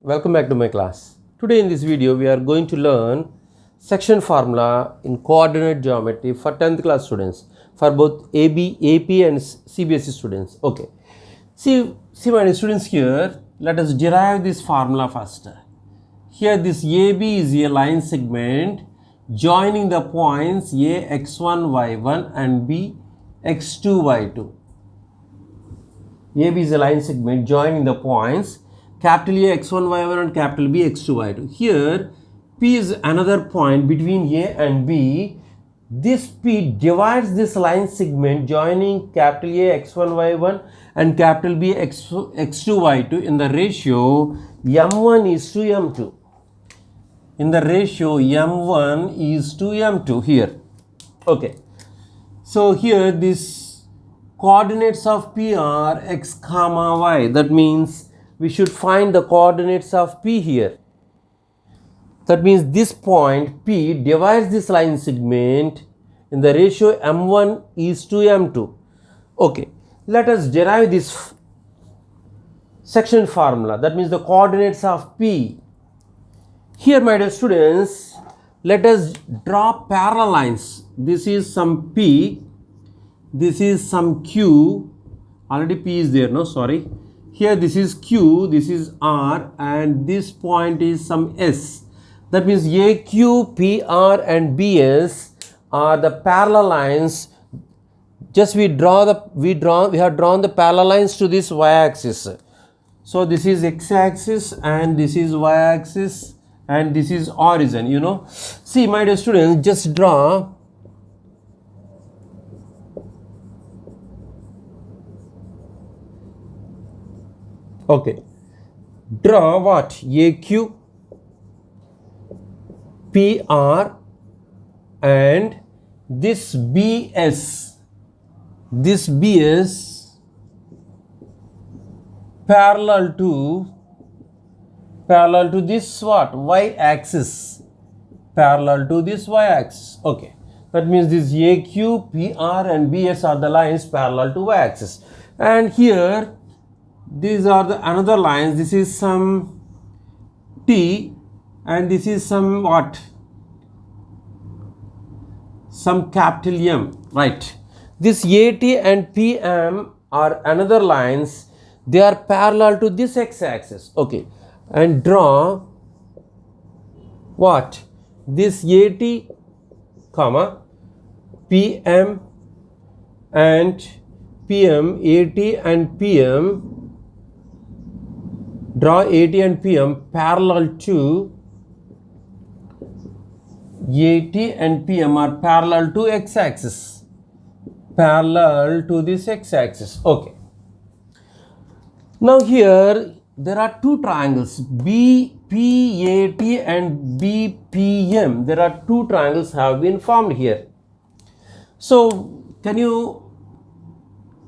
Welcome back to my class. Today in this video we are going to learn section formula in coordinate geometry for 10th class students, for both AB, AP and CBSE students. Okay. See my dear students, here let us derive this formula first. Here this AB is a line segment joining the points A x1 y1 and B x2 y2. AB is a line segment joining the points capital A x1 y1 and capital B x2 y2. Here P is another point between A and B. This P divides this line segment joining capital A x1 y1 and capital B x2 y2 in the ratio m1 is to m2. In the ratio m1 is to m2 here. Okay. So here this coordinates of P are x comma y. That means we should find the coordinates of P here. That means this point P divides this line segment in the ratio m1 is to m2. Okay, let us derive this section formula. That means the coordinates of P. Here, my dear students, let us draw parallel lines. This is some P, this is some Q. Already P is there, no, sorry. Here this is Q, this is R, and this point is some S. That means AQ, PR and BS are the parallel lines. Just we have drawn the parallel lines to this y-axis. So this is x-axis and this is y-axis and this is origin, you know. See my dear students, just draw okay. Draw what? AQ, PR and this BS. This BS parallel to this what? Y-axis. Parallel to this y-axis. Okay. That means this AQ, PR and BS are the lines parallel to y-axis. And here these are the another lines. This is some T and this is some what? Some capital M, right? This AT and PM are another lines. They are parallel to this x-axis. Okay. And draw what? This AT, comma, PM and PM, AT and PM. Draw AT and PM parallel to AT and PM are parallel to x-axis. Parallel to this x-axis. Okay. Now here there are two triangles BPAT and BPM. There are two triangles have been formed here. So can you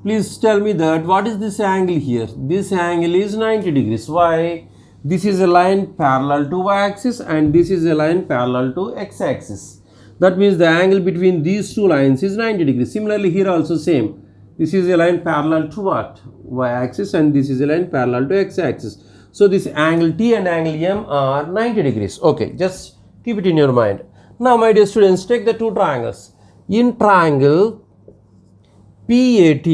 please tell me that what is this angle here? This angle is 90 degrees. Why? This is a line parallel to y-axis and this is a line parallel to x-axis. That means the angle between these two lines is 90 degrees. Similarly here also same. This is a line parallel to what? Y-axis and this is a line parallel to x-axis. So this angle T and angle M are 90 degrees. Okay, just keep it in your mind. Now my dear students, take the two triangles. In triangle PAT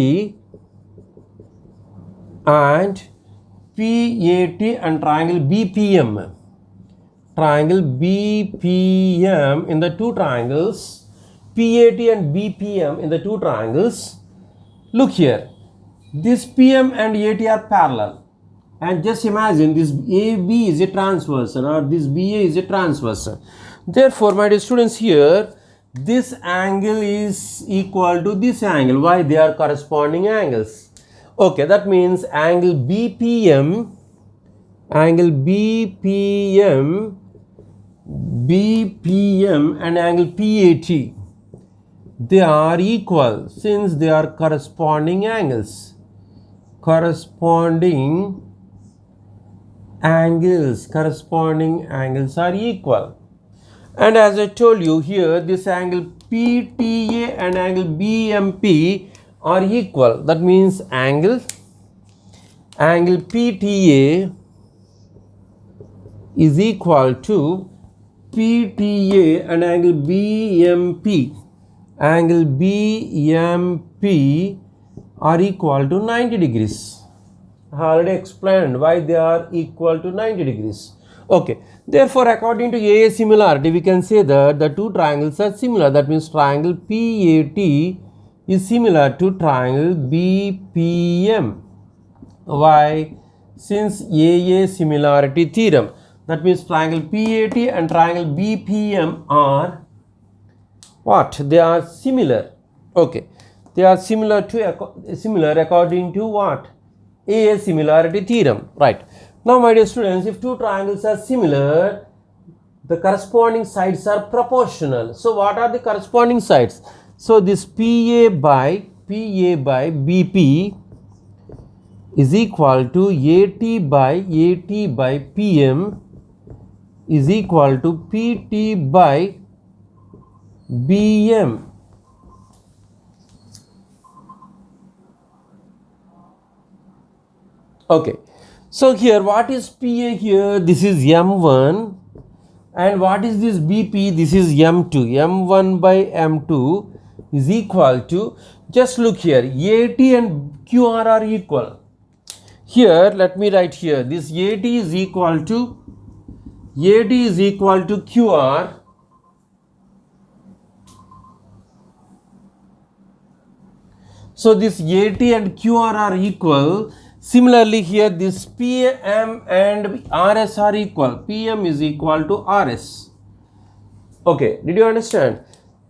and PAT and triangle BPM. Triangle BPM in the two triangles, PAT and BPM in the two triangles. Look here, this PM and AT are parallel. And just imagine this AB is a transversal or this BA is a transversal. Therefore, my dear students, here this angle is equal to this angle. Why? They are corresponding angles. Okay, that means angle BPM and angle PAT, they are equal since they are corresponding angles. Corresponding angles are equal. And as I told you here, this angle PTA and angle BMP are equal. That means angle PTA is equal to PTA and angle BMP. Angle BMP are equal to 90 degrees. I already explained why they are equal to 90 degrees. Okay, therefore according to AA similarity we can say that the two triangles are similar. That means triangle PAT is similar to triangle BPM. Why? Since AA similarity theorem. That means triangle PAT and triangle BPM are what? They are similar. Okay, they are similar according to what? AA similarity theorem. Right. Now my dear students, if two triangles are similar, the corresponding sides are proportional. So what are the corresponding sides? So this PA by BP is equal to AT by PM is equal to PT by BM. Okay, so here what is PA here? This is M1, and what is this BP? This is M2. M1 by M2 is equal to, just look here, AT and QR are equal. Here let me write here, this AT is equal to QR. So this AT and QR are equal. Similarly here this PM and RS are equal. PM is equal to RS. Okay, did you understand?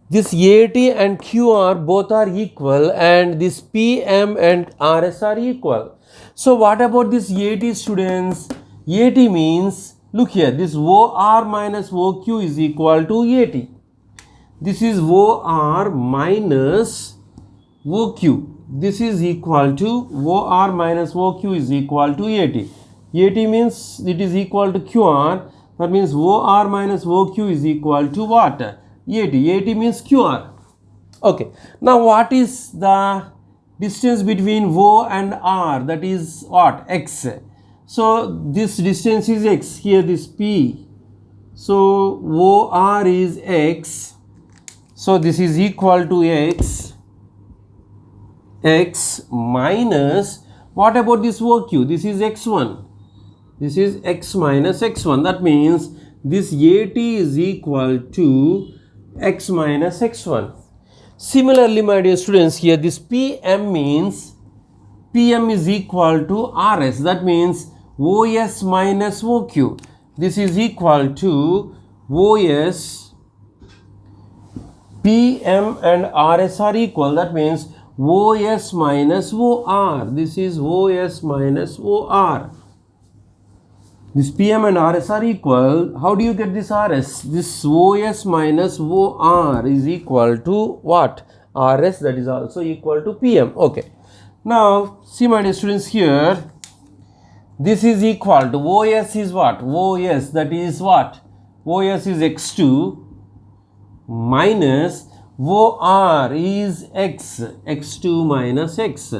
This AT and QR both are equal and this PM and RS are equal. So what about this AT, students? AT means, look here, this OR minus OQ is equal to AT. This is OR minus OQ. This is equal to OR minus OQ is equal to AT. AT means it is equal to QR. That means OR minus OQ is equal to what? AT. AT means QR. Okay. Now what is the distance between O and R? That is what? X. So this distance is X. Here this P. So OR is X. So this is equal to X minus, what about this OQ? This is X1. This is X minus X1. That means this AT is equal to X minus X1. Similarly, my dear students, here this PM means PM is equal to RS. That means OS minus OQ. This is equal to OS. PM and RS are equal. That means OS minus OR. This is OS minus OR. This PM and RS are equal. How do you get this RS? This OS minus OR is equal to what? RS, that is also equal to PM. Okay. Now, see my dear students here. This is equal to OS is what? OS, that is what? OS is X2 minus OR is X, X2 minus X.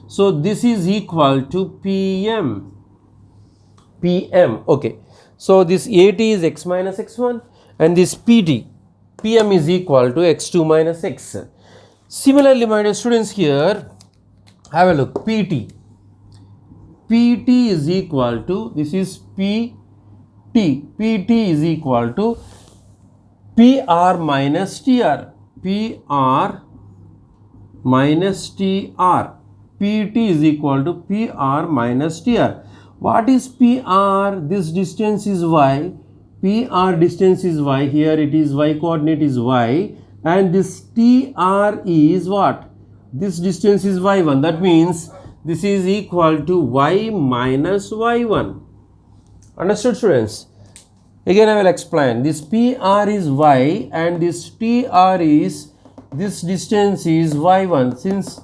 So this is equal to PM. Okay. So this AT is X minus X1 and this PM is equal to X2 minus X. Similarly, my dear students, here have a look. PT is equal to, this is PT is equal to PR minus TR. PR minus TR. PT is equal to PR minus TR. What is PR? This distance is Y. PR distance is Y. Here it is Y coordinate is Y. And this TR is what? This distance is Y1. That means this is equal to Y minus Y1. Understood, students? Again I will explain. This PR is Y and this TR is, this distance is Y1. Since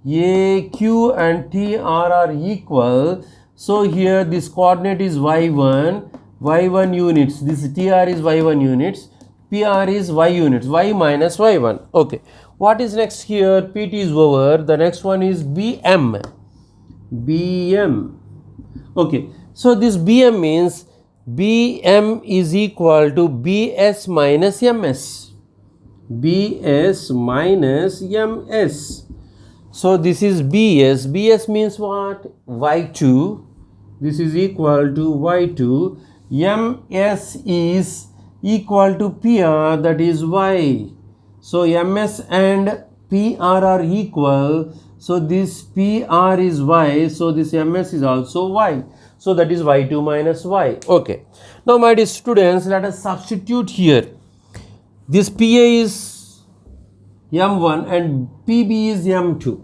AQ and TR are equal, so here this coordinate is Y1 units. This TR is Y1 units. PR is Y units. Y minus Y1. Okay. What is next here? PT is over. The next one is BM. Okay. So this BM means Bm is equal to Bs minus Ms. Bs minus Ms. So this is Bs. Bs means what? Y2. This is equal to Y2. Ms is equal to Pr, that is Y. So Ms and Pr are equal. So this Pr is Y. So this Ms is also Y. So that is Y2 minus Y. Okay. Now my dear students, let us substitute here. This Pa is M1 and Pb is M2.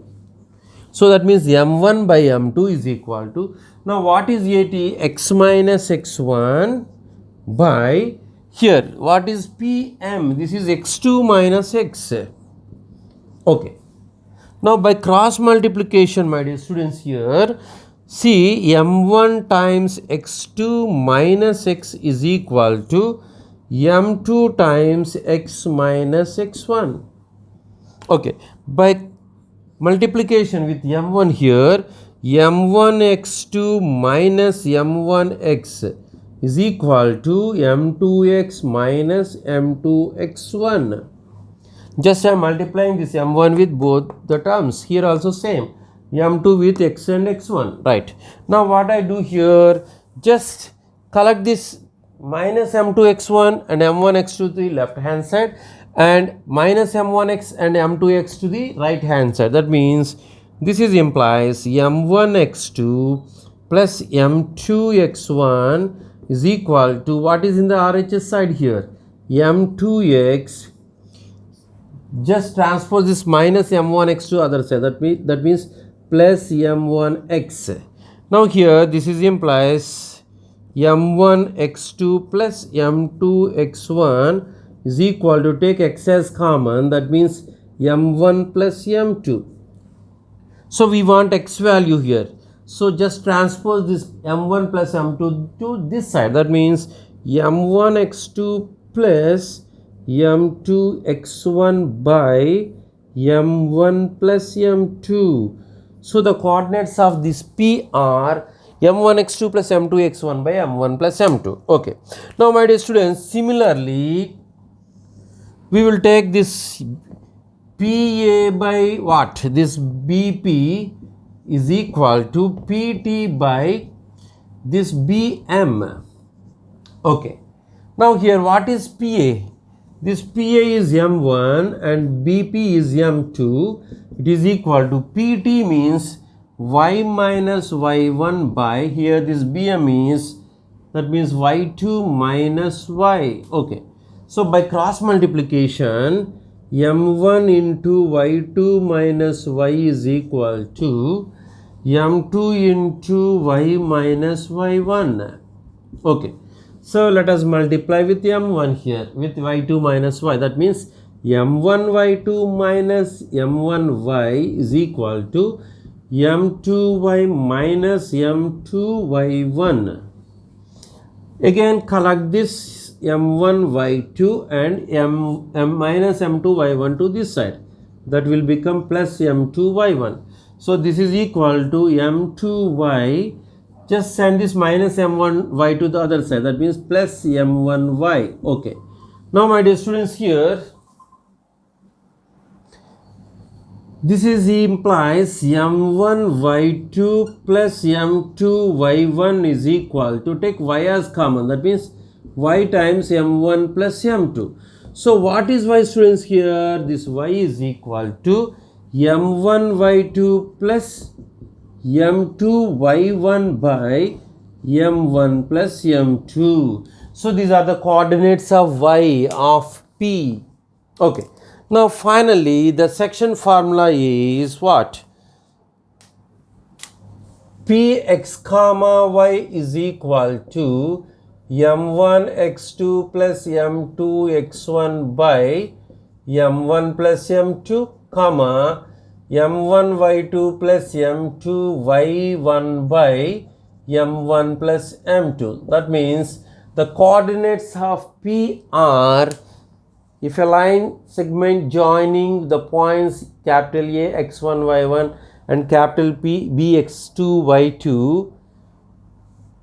So that means M1 by M2 is equal to, now what is At? X minus X1 by, here what is Pm? This is X2 minus X. Okay. Now by cross multiplication, my dear students, here see M1 times X2 minus X is equal to M2 times X minus X1. Okay. By multiplication with M1 here, M1x2 minus M1x is equal to M2x minus M2x1. Just I am multiplying this M1 with both the terms. Here also same. M2 with X and X1. Right. Now what I do here, just collect this minus M2x1 and M1x to the left hand side and minus M1x and M2x to the right hand side. That means this is implies M1x2 plus M2x1 is equal to what is in the RHS side here? M2x. Just transpose this minus M1x to other side. That means plus M1x. Now here this is implies M1x2 plus M2x1 is equal to, take x as common, that means M1 plus M2. So we want x value here. So just transpose this M1 plus M2 to this side. That means M1x2 plus M2x1 by M1 plus M2. So the coordinates of this P are M1x2 plus M2x1 by M1 plus M2. Okay. Now my dear students, similarly we will take this PA by what? This BP is equal to PT by this BM. Okay. Now here what is PA? This PA is M1 and BP is M2. It is equal to PT means Y minus Y1 by, here this BM is, that means Y2 minus Y. Okay. So by cross multiplication, M1 into Y2 minus Y is equal to M2 into Y minus Y1. Okay. So let us multiply with M1 here with Y2 minus Y. That means M1 Y2 minus M1 Y is equal to M2 Y minus M2 Y1. Again collect this M1 Y2 and M minus M2 Y1 to this side. That will become plus M2 Y1. So this is equal to M2 Y. Just send this minus M1 Y to the other side. That means plus M1 Y. Okay. Now my dear students, here this is implies M1 Y2 plus M2 Y1 is equal to, take Y as common. That means Y times M1 plus M2. So what is Y, students, here? This Y is equal to M1 Y2 plus M2 Y1 by M1 plus M2. So these are the coordinates of Y of P. Okay. Now finally the section formula is what? Px comma Y is equal to M1 x2 plus M2 x1 by M1 plus M2 comma M1 Y2 plus M2 Y1 by M1 plus M2. That means the coordinates of P are, if a line segment joining the points capital A x1 y1 and capital P b x2 y2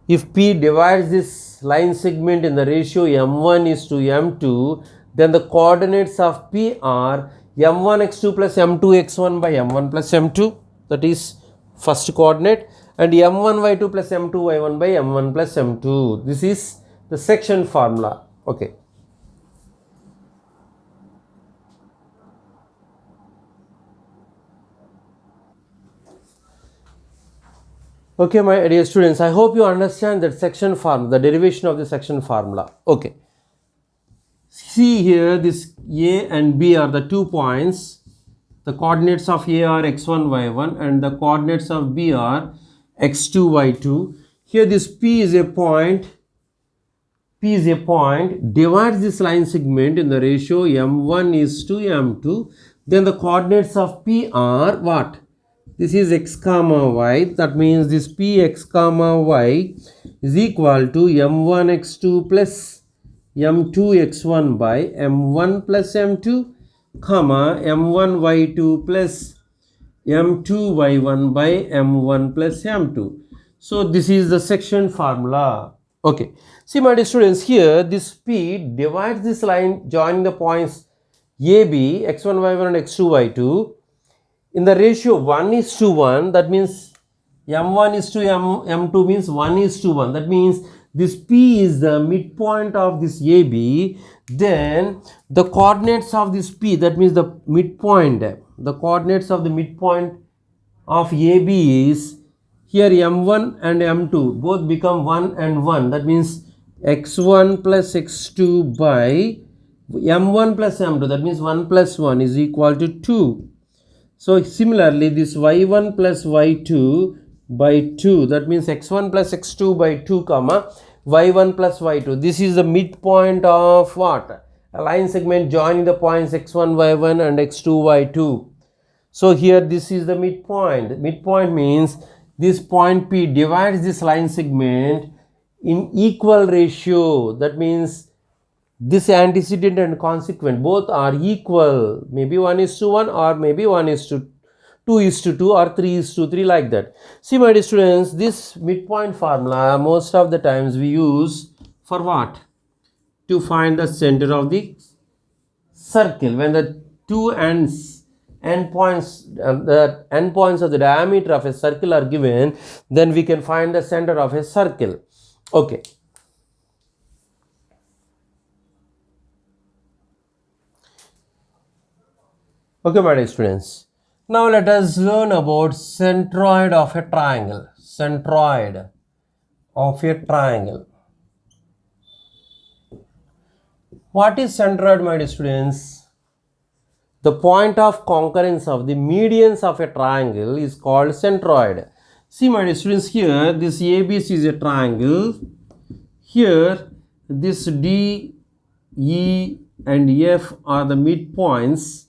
If P divides this line segment in the ratio m1 is to m2, then the coordinates of P are m1 x2 plus m2 x1 by m1 plus m2, that is first coordinate, and m1 y2 plus m2 y1 by m1 plus m2. This is the section formula. Okay. Okay, my dear students, I hope you understand that section formula, the derivation of the section formula. Okay. See here, this A and B are the 2 points. The coordinates of A are x1, y1 and the coordinates of B are x2, y2. Here this P is a point, divides this line segment in the ratio m1 is to m2. Then the coordinates of P are what? This is x comma y, that means this p x comma y is equal to m1 x2 plus m2 x1 by m1 plus m2 comma m1 y2 plus m2 y1 by m1 plus m2. So this is the section formula. Okay. See my dear students, here this p divides this line joining the points AB x1 y1 and x2 y2 in the ratio 1 is to 1. That means m1 is to m2 means 1 is to 1. That means this P is the midpoint of this AB. Then the coordinates of this P, that means the midpoint, the coordinates of the midpoint of AB is here m1 and m2 both become 1 and 1. That means x1 plus x2 by m1 plus m2, that means 1 plus 1 is equal to 2. So similarly, this y1 plus y2 by 2, that means x1 plus x2 by 2 comma y1 plus y2. This is the midpoint of what? A line segment joining the points x1 y1 and x2 y2. So here this is the midpoint. Midpoint means this point P divides this line segment in equal ratio. That means this antecedent and consequent both are equal. Maybe 1 is to 1 or maybe 1 is to 2 is to 2 or 3 is to 3, like that. See my dear students, this midpoint formula most of the times we use for what? To find the center of the circle. When the two endpoints of the diameter of a circle are given, then we can find the center of a circle. Okay. Okay, my dear students. Now let us learn about centroid of a triangle. Centroid of a triangle. What is centroid, my dear students? The point of concurrence of the medians of a triangle is called centroid. See my dear students, here this ABC is a triangle. Here this D, E and F are the midpoints.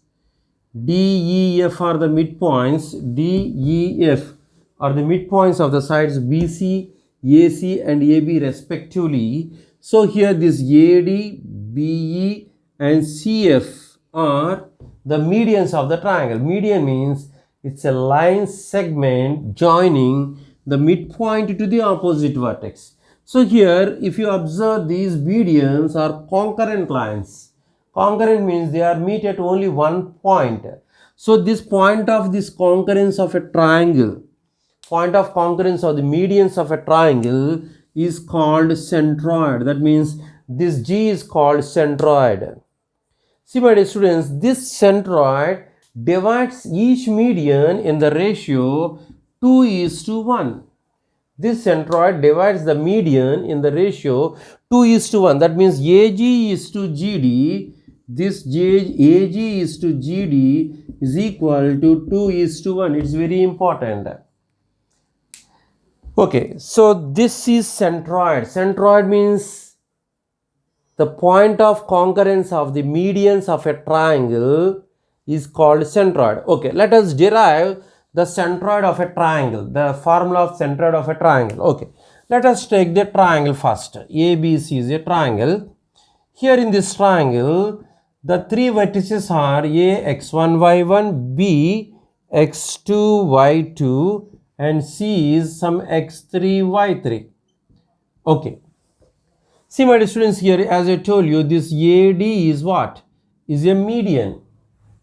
D, E, F are the midpoints. D, E, F are the midpoints of the sides BC, AC and AB respectively. So here this AD, BE and CF are the medians of the triangle. Median means it's a line segment joining the midpoint to the opposite vertex. So here if you observe, these medians are concurrent lines. Concurrent means they are meet at only one point. So this point of this concurrence of a triangle, point of concurrence of the medians of a triangle is called centroid. That means this G is called centroid. See my dear students, this centroid divides each median in the ratio 2 is to 1. This centroid divides the median in the ratio 2 is to 1. That means AG is to GD. This AG is to GD is equal to 2 is to 1. It's very important. Okay, so this is centroid. Centroid means the point of concurrence of the medians of a triangle is called centroid. Okay, let us derive the centroid of a triangle, the formula of centroid of a triangle. Okay, let us take the triangle first. ABC is a triangle. Here in this triangle, the three vertices are A, x1, y1, B, x2, y2 and C is some x3, y3. Okay. See, my dear students, here as I told you, this AD is what? Is a median.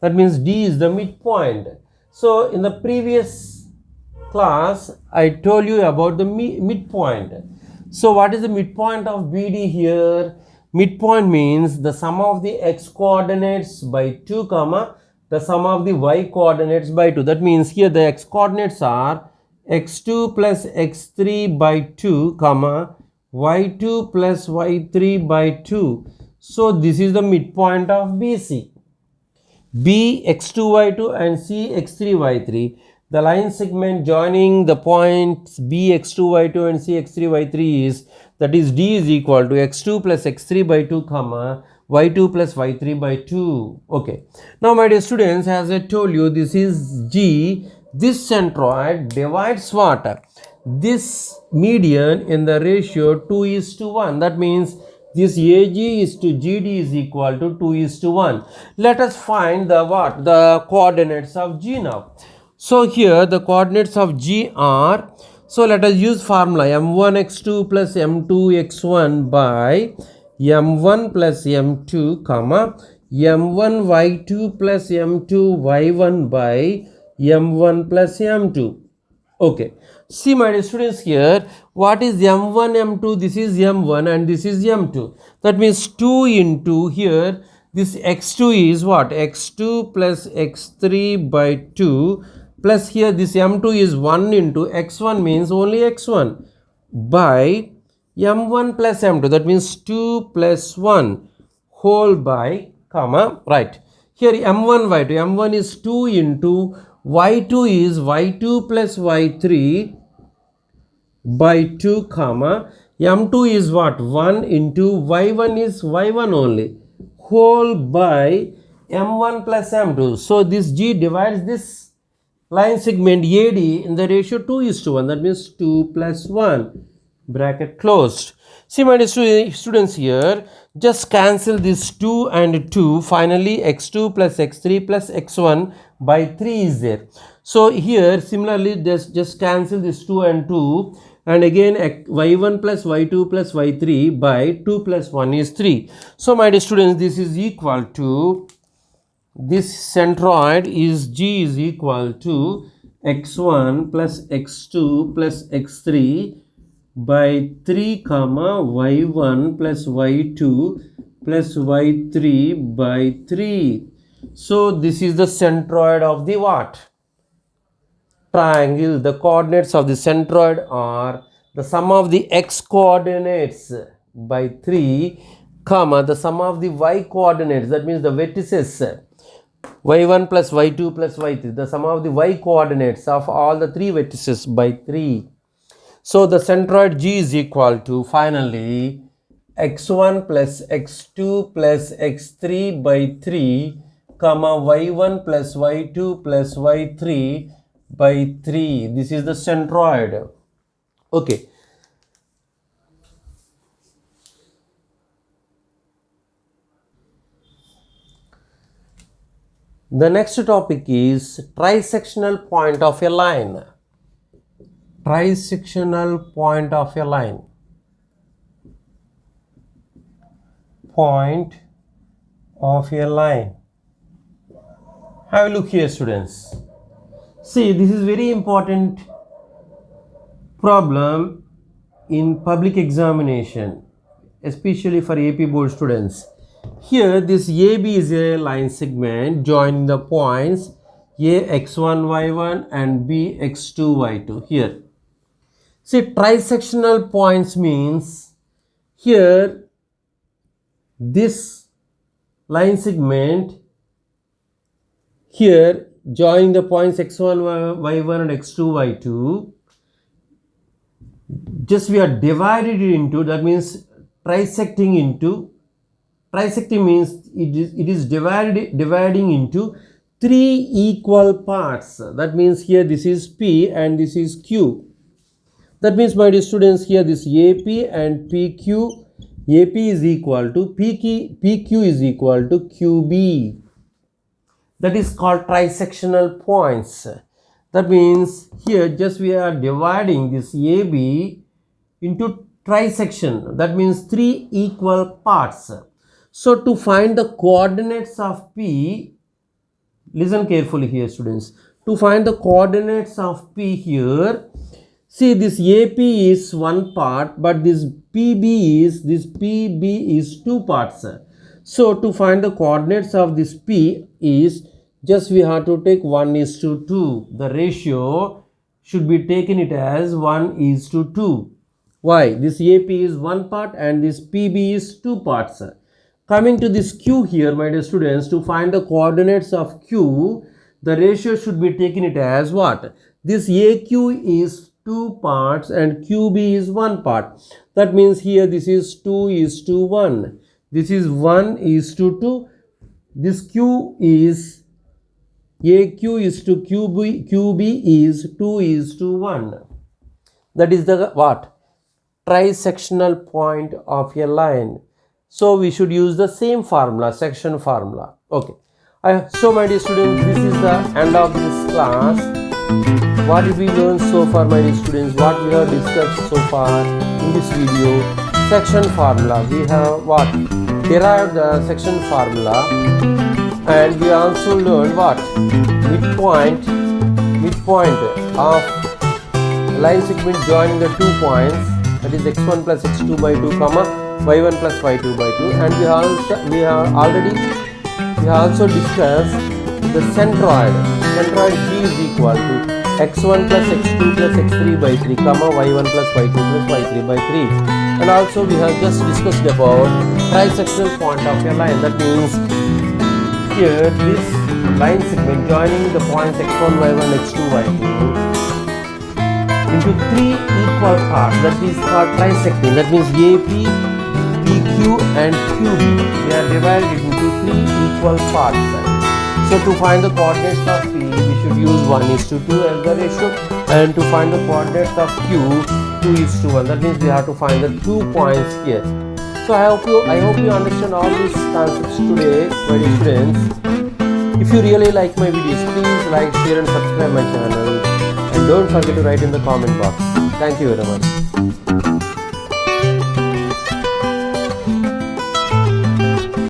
That means D is the midpoint. So in the previous class, I told you about the midpoint. So what is the midpoint of BD here? Midpoint means the sum of the x coordinates by 2 comma the sum of the y coordinates by 2. That means here the x coordinates are x2 plus x3 by 2 comma y2 plus y3 by 2. So this is the midpoint of BC. B x2 y2 and C x3 y3. The line segment joining the points B x2 y2 and C x3 y3 is, that is D is equal to x2 plus x3 by 2 comma y2 plus y3 by 2. Okay. Now my dear students, as I told you, this is G. This centroid divides what? This median in the ratio 2:1. That means this AG is to GD is equal to 2:1. Let us find the what? The coordinates of G now. So here the coordinates of G are, so let us use formula m1x2 plus m2x1 by m1 plus m2 comma m1y2 plus m2y1 by m1 plus m2. Okay. See my dear students, here what is m1 m2? This is m1 and this is m2. That means 2 into here this x2 is what? x2 plus x3 by 2 plus here this m2 is 1 into x1 means only x1 by m1 plus m2. That means 2 plus 1 whole by comma, right. Here m1 y2, m1 is 2 into y2 is y2 plus y3 by 2 comma m2 is what? 1 into y1 is y1 only whole by m1 plus m2. So this G divides this line segment AD in the ratio 2:1. That means 2 plus 1 bracket closed. See my dear students, here just cancel this 2 and 2. Finally x2 plus x3 plus x1 by 3 is there. So here similarly just cancel this 2 and 2 and again y1 plus y2 plus y3 by 2 plus 1 is 3. So my dear students, this is equal to, this centroid is G is equal to x1 plus x2 plus x3 by 3 comma y1 plus y2 plus y3 by 3. So this is the centroid of the what? Triangle. The coordinates of the centroid are the sum of the x coordinates by 3 comma the sum of the y coordinates, that means the vertices y1 plus y2 plus y3, the sum of the y coordinates of all the 3 vertices by 3. So the centroid G is equal to finally x1 plus x2 plus x3 by 3 comma y1 plus y2 plus y3 by 3. This is the centroid. Okay. The next topic is trisectional point of a line. Trisectional point of a line. Point of a line. Have a look here, students. See, this is very important problem in public examination, especially for AP board students. Here this AB is a line segment joining the points A x1 y1 and B x2 y2. Here, see, trisectional points means here this line segment here joining the points x1 y1 and x2 y2, just we are divided into, that means trisecting into, trisecting means it is dividing into 3 equal parts. That means here this is P and this is Q. That means my dear students, here this AP and PQ, AP is equal to PQ is equal to QB. That is called trisectional points. That means here just we are dividing this AB into trisection, that means 3 equal parts. So to find the coordinates of P, listen carefully here students, to find the coordinates of P here, see this AP is one part, but this PB is two parts. So to find the coordinates of this P is, just we have to take 1:2. The ratio should be taken it as 1:2. Why? This AP is one part and this PB is two parts. Coming to this Q here, my dear students, to find the coordinates of Q, the ratio should be taken it as what? This AQ is two parts and QB is one part. That means here this is 2:1. This is 1:2. This Q is AQ is to QB is 2:1. That is the what? Trisectional point of a line. So we should use the same formula, section formula. Okay. So my dear students, this is the end of this class. What did we learn so far, my dear students? What we have discussed so far in this video? Section formula. We have what? Derived the section formula, and we also learned what? Midpoint of line segment joining the 2 points, that is x1 plus x2 by 2 comma y1 plus y2 by 2, and we have also discussed the centroid G is equal to x1 plus x2 plus x3 by 3 comma y1 plus y2 plus y3 by 3, and also we have just discussed about trisectional point of a line. That means here this line segment joining the points x1 y1 x2 y2 into 3 equal parts, that is called trisecting. That means AP, PQ and QB, they are divided into 3 equal parts. So to find the coordinates of P, we should use 1:2 as the ratio, and to find the coordinates of Q, 2:1. That means we have to find the 2 points here. So I hope you understand all these concepts today, my dear students. If you really like my videos, please like, share and subscribe my channel, and don't forget to write in the comment box. Thank you very much.